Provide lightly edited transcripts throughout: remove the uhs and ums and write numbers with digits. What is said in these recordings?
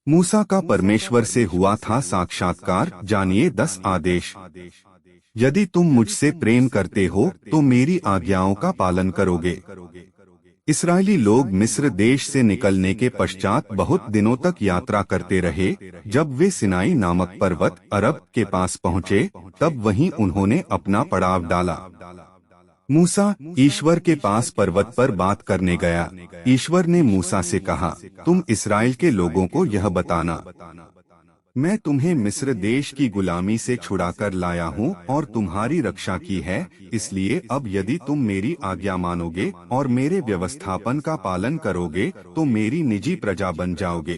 मूसा का परमेश्वर से हुआ था साक्षात्कार। जानिए 10 आदेश। यदि तुम मुझसे प्रेम करते हो तो मेरी आज्ञाओं का पालन करोगे। इस्राएली लोग मिस्र देश से निकलने के पश्चात बहुत दिनों तक यात्रा करते रहे। जब वे सिनाई नामक पर्वत अरब के पास पहुँचे, तब वहीं उन्होंने अपना पड़ाव डाला। मूसा ईश्वर के पास पर्वत पर बात करने गया। ईश्वर ने मूसा से कहा, तुम इस्राएल के लोगों को यह बताना, मैं तुम्हें मिस्र देश की गुलामी से छुड़ाकर लाया हूँ और तुम्हारी रक्षा की है। इसलिए अब यदि तुम मेरी आज्ञा मानोगे और मेरे व्यवस्थापन का पालन करोगे तो मेरी निजी प्रजा बन जाओगे।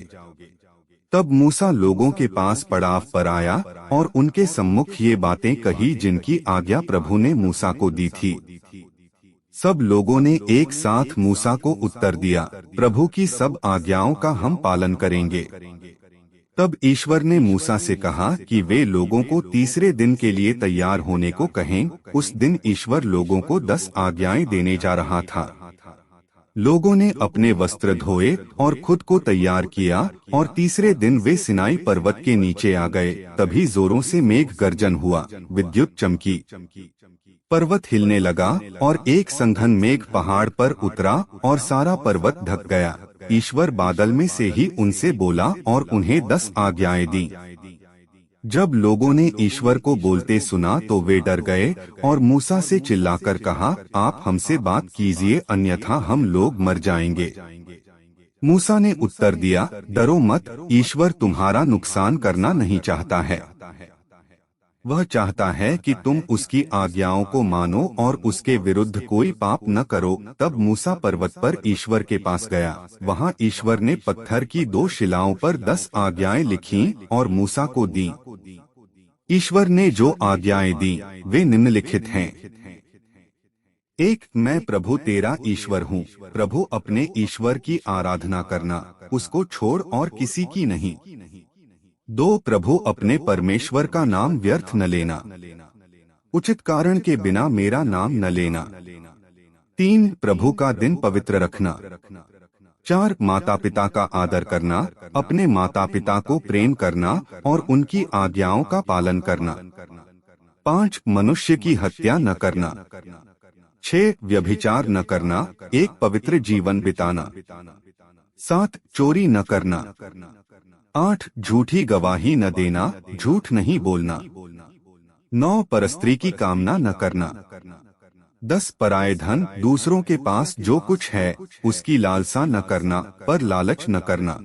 तब मूसा लोगों के पास पड़ाव पर आया और उनके सम्मुख ये बातें कही जिनकी आज्ञा प्रभु ने मूसा को दी थी। सब लोगों ने एक साथ मूसा को उत्तर दिया, प्रभु की सब आज्ञाओं का हम पालन करेंगे। तब ईश्वर ने मूसा से कहा कि वे लोगों को तीसरे दिन के लिए तैयार होने को कहें। उस दिन ईश्वर लोगों को 10 आज्ञाएं देने जा रहा था। लोगों ने अपने वस्त्र धोए और खुद को तैयार किया और तीसरे दिन वे सिनाई पर्वत के नीचे आ गए। तभी जोरों से मेघ गर्जन हुआ, विद्युत चमकी, पर्वत हिलने लगा और एक संघन मेघ पहाड़ पर उतरा और सारा पर्वत ढक गया। ईश्वर बादल में से ही उनसे बोला और उन्हें 10 आज्ञाएं दी। जब लोगों ने ईश्वर को बोलते सुना तो वे डर गए और मूसा से चिल्लाकर कहा, आप हमसे बात कीजिए, अन्यथा हम लोग मर जाएंगे। मूसा ने उत्तर दिया, डरो मत, ईश्वर तुम्हारा नुकसान करना नहीं चाहता है। वह चाहता है कि तुम उसकी आज्ञाओं को मानो और उसके विरुद्ध कोई पाप न करो। तब मूसा पर्वत पर ईश्वर के पास गया। वहाँ ईश्वर ने पत्थर की 2 शिलाओं पर 10 आज्ञाएं लिखीं और मूसा को दी। ईश्वर ने जो आज्ञाएं दी वे निम्नलिखित हैं। 1. मैं प्रभु तेरा ईश्वर हूँ। प्रभु अपने ईश्वर की आराधना करना, उसको छोड़ और किसी की नहीं। 2. प्रभु अपने परमेश्वर का नाम व्यर्थ न लेना, उचित कारण के बिना मेरा नाम न लेना। 3. प्रभु का दिन पवित्र रखना। 4. माता पिता का आदर करना, अपने माता पिता को प्रेम करना और उनकी आज्ञाओं का पालन करना। 5. मनुष्य की हत्या न करना। 6. व्यभिचार न करना, एक पवित्र जीवन बिताना। 7. चोरी न करना। 8. झूठी गवाही न देना, झूठ नहीं बोलना। 9. परस्त्री की कामना न करना। 10. पराये धन, दूसरों के पास जो कुछ है उसकी लालसा न करना, पर लालच न करना।